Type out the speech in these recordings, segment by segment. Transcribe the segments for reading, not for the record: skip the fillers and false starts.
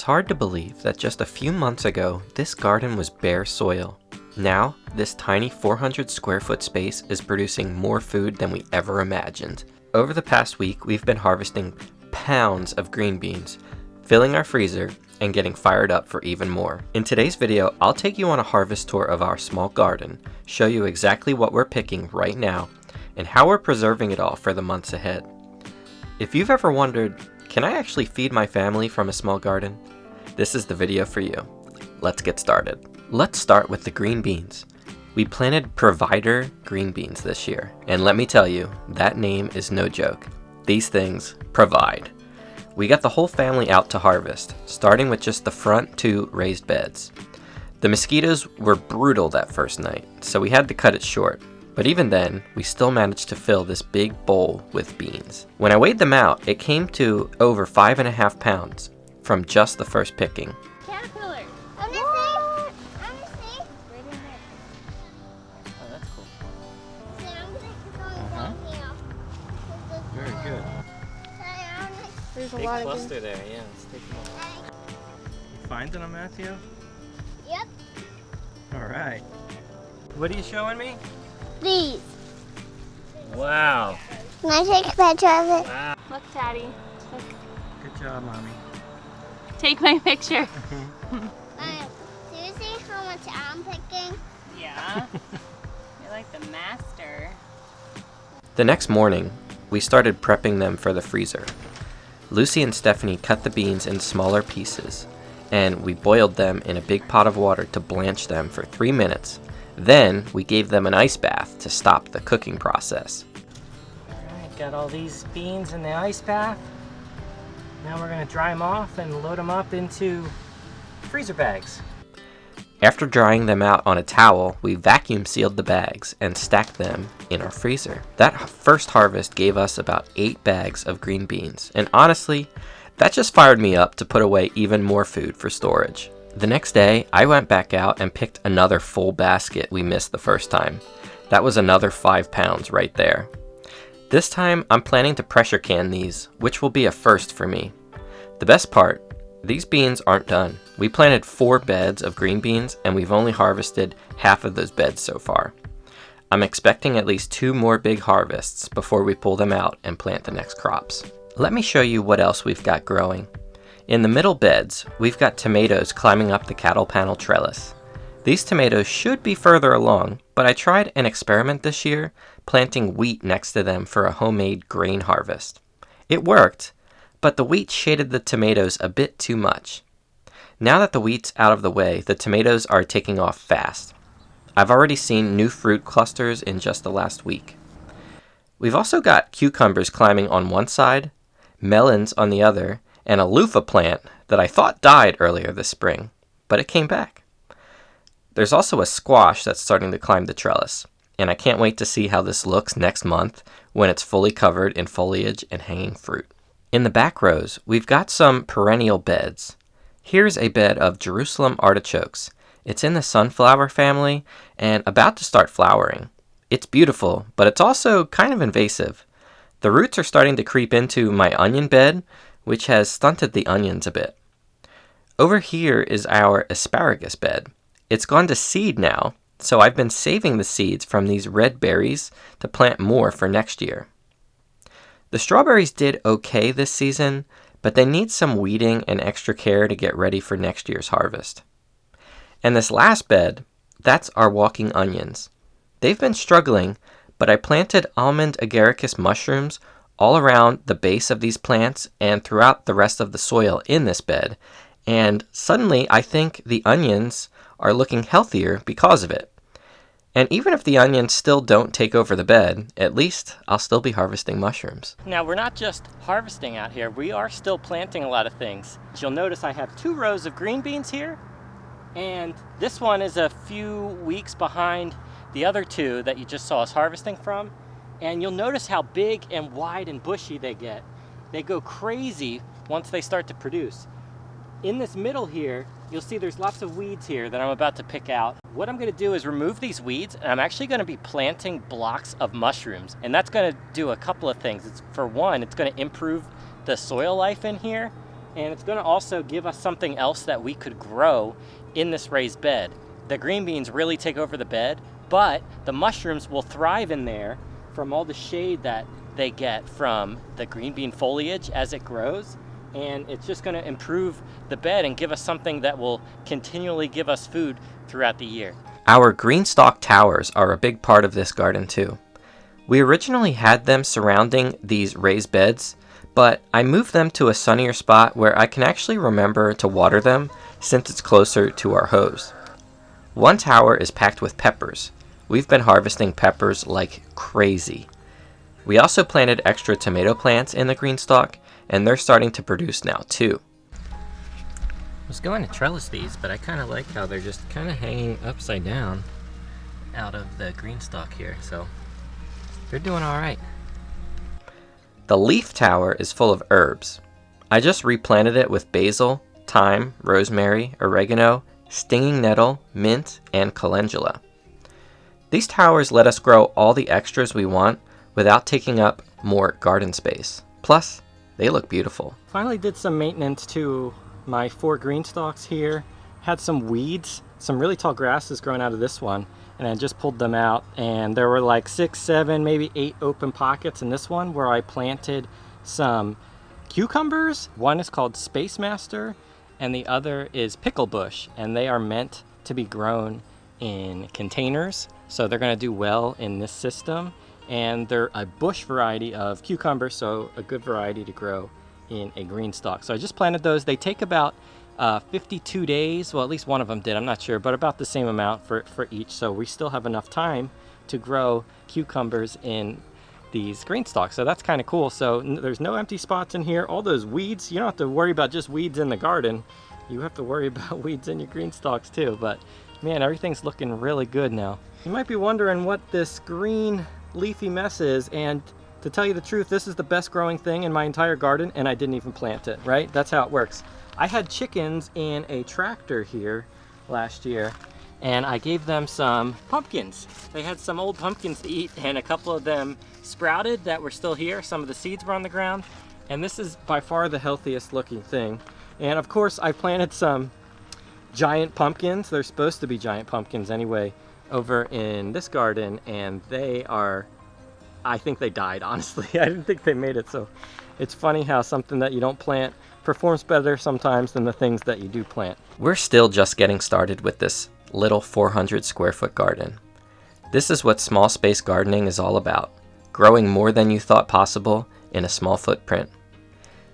It's hard to believe that just a few months ago, this garden was bare soil. Now, this tiny 400 square foot space is producing more food than we ever imagined. Over the past week, we've been harvesting pounds of green beans, filling our freezer, and getting fired up for even more. In today's video, I'll take you on a harvest tour of our small garden, show you exactly what we're picking right now, and how we're preserving it all for the months ahead. If you've ever wondered, can I actually feed my family from a small garden? This is the video for you. Let's get started. Let's start with the green beans. We planted Provider green beans this year, and let me tell you, that name is no joke. These things provide. We got the whole family out to harvest, starting with just the front two raised beds. The mosquitoes were brutal that first night, so we had to cut it short. But even then, we still managed to fill this big bowl with beans. When I weighed them out, it came to over 5.5 pounds from just the first picking. Caterpillar. I'm gonna see. I'm gonna see. Right in there. Oh, that's cool. See, I'm gonna go down here. Very good. There's a Big lot cluster of there, yeah. Let's take them all. You finding them, Matthew? Yep. All right. What are you showing me? These. Wow. Can I take a picture of it? Wow. Look, Daddy. Look. Good job, Mommy. Take my picture. Do you see how much I'm picking? Yeah. You're like the master. The next morning, we started prepping them for the freezer. Lucy and Stephanie cut the beans in smaller pieces, and we boiled them in a big pot of water to blanch them for 3 minutes. Then we gave them an ice bath to stop the cooking process. Alright, got all these beans in the ice bath. Now we're going to dry them off and load them up into freezer bags. After drying them out on a towel, we vacuum sealed the bags and stacked them in our freezer. That first harvest gave us about 8 bags of green beans, and honestly, that just fired me up to put away even more food for storage. The next day, I went back out and picked another full basket we missed the first time. That was another 5 pounds right there. This time, I'm planning to pressure can these, which will be a first for me. The best part, these beans aren't done. We planted 4 beds of green beans, and we've only harvested half of those beds so far. I'm expecting at least 2 more big harvests before we pull them out and plant the next crops. Let me show you what else we've got growing. In the middle beds, we've got tomatoes climbing up the cattle panel trellis. These tomatoes should be further along, but I tried an experiment this year, planting wheat next to them for a homemade grain harvest. It worked, but the wheat shaded the tomatoes a bit too much. Now that the wheat's out of the way, the tomatoes are taking off fast. I've already seen new fruit clusters in just the last week. We've also got cucumbers climbing on one side, melons on the other, and a loofah plant that I thought died earlier this spring, but it came back. There's also a squash that's starting to climb the trellis, and I can't wait to see how this looks next month when it's fully covered in foliage and hanging fruit. In the back rows, we've got some perennial beds. Here's a bed of Jerusalem artichokes. It's in the sunflower family and about to start flowering. It's beautiful, but it's also kind of invasive. The roots are starting to creep into my onion bed, which has stunted the onions a bit. Over here is our asparagus bed. It's gone to seed now, so I've been saving the seeds from these red berries to plant more for next year. The strawberries did okay this season, but they need some weeding and extra care to get ready for next year's harvest. And this last bed, that's our walking onions. They've been struggling, but I planted almond agaricus mushrooms all around the base of these plants and throughout the rest of the soil in this bed, and suddenly I think the onions are looking healthier because of it. And even if the onions still don't take over the bed, at least I'll still be harvesting mushrooms. Now we're not just harvesting out here, we are still planting a lot of things. You'll notice I have 2 rows of green beans here, and this one is a few weeks behind the other 2 that you just saw us harvesting from. And you'll notice how big and wide and bushy they get. They go crazy once they start to produce. In this middle here, you'll see there's lots of weeds here that I'm about to pick out. What I'm gonna do is remove these weeds, and I'm actually gonna be planting blocks of mushrooms. And that's gonna do a couple of things. For one, it's gonna improve the soil life in here, and it's going to also give us something else that we could grow in this raised bed. The green beans really take over the bed, but the mushrooms will thrive in there from all the shade that they get from the green bean foliage as it grows, and it's just going to improve the bed and give us something that will continually give us food throughout the year. Our green stalk towers are a big part of this garden too. We originally had them surrounding these raised beds, but I moved them to a sunnier spot where I can actually remember to water them since it's closer to our hose. One tower is packed with peppers. We've been harvesting peppers like crazy. We also planted extra tomato plants in the green stalk, and they're starting to produce now too. I was going to trellis these, but I kind of like how they're just kind of hanging upside down out of the green stalk here, so they're doing all right. The leaf tower is full of herbs. I just replanted it with basil, thyme, rosemary, oregano, stinging nettle, mint, and calendula. These towers let us grow all the extras we want without taking up more garden space. Plus, they look beautiful. Finally did some maintenance to my 4 green stalks here. Had some weeds, some really tall grasses growing out of this one, and I just pulled them out, and there were like 6, 7, maybe 8 open pockets in this one where I planted some cucumbers. One is called Space Master and the other is Pickle Bush, and they are meant to be grown in containers, so they're going to do well in this system, and they're a bush variety of cucumber, so a good variety to grow in a green stalk. So I just planted those. They take about 52 days, well, at least one of them did, I'm not sure, but about the same amount for each, so we still have enough time to grow cucumbers in these green stalks, so that's kind of cool. So there's no empty spots in here. All those weeds, you don't have to worry about just weeds in the garden, you have to worry about weeds in your green stalks too. But man, everything's looking really good now. You might be wondering what this green leafy mess is, and to tell you the truth, this is the best growing thing in my entire garden, and I didn't even plant it, right? That's how it works. I had chickens in a tractor here last year, and I gave them some pumpkins. They had some old pumpkins to eat, and a couple of them sprouted that were still here. Some of the seeds were on the ground, and this is by far the healthiest looking thing. And of course, I planted some giant pumpkins. They're supposed to be giant pumpkins anyway, over in this garden, and they are, I think they died, honestly. I didn't think they made it, so it's funny how something that you don't plant performs better sometimes than the things that you do plant. We're still just getting started with this little 400 square foot garden. This is what small space gardening is all about, growing more than you thought possible in a small footprint.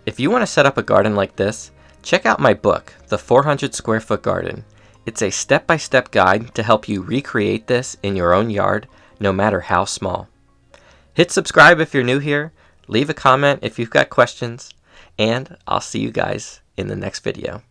If you want to set up a garden like this, check out my book, The 400 Square Foot Garden. It's a step-by-step guide to help you recreate this in your own yard, no matter how small. Hit subscribe if you're new here, leave a comment if you've got questions, and I'll see you guys in the next video.